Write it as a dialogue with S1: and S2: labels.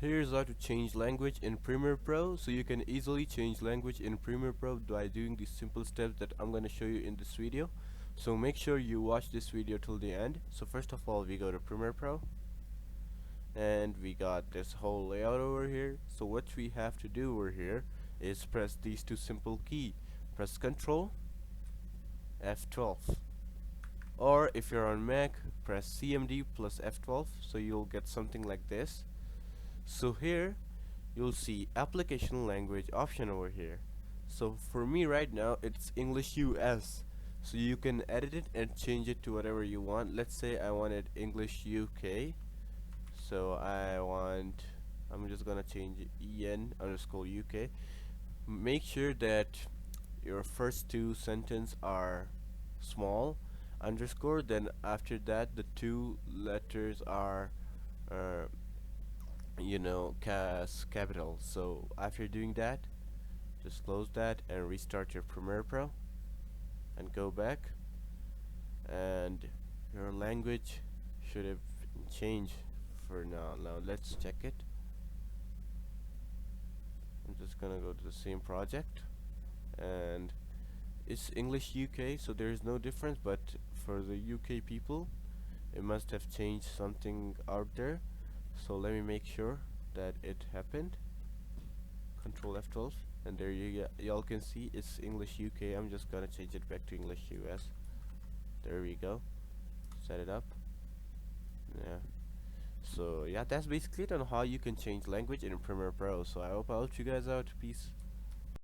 S1: Here's how to change language in Premiere Pro. So you can easily change language in Premiere Pro by doing these simple steps that I'm going to show you in this video. So make sure you watch this video till the end. So first of all, we go to Premiere Pro and we got this whole layout over here. So what we have to do over here is press these two simple keys. Press Ctrl F12, or if you're on Mac, press CMD plus F12, so you'll get something like this. So here you'll see application language option over here. So for me right now it's English US, so you can edit it and change it to whatever you want. Let's say I wanted English UK, so I'm just gonna change EN_UK. Make sure that your first two sentences are small underscore, then after that the two letters are uh, capital. So after doing that, just close that and restart your Premiere Pro and go back, and your language should have changed for now. Now let's check it. I'm just gonna go to the same project, and it's English UK, so there is no difference, but for the UK people it must have changed something out there. So let me make sure that it happened. Control F12, and there y'all can see it's English UK. I'm just gonna change it back to English US. There we go. Set it up. Yeah. So yeah, that's basically it on how you can change language in Premiere Pro. So I hope I helped you guys out. Peace.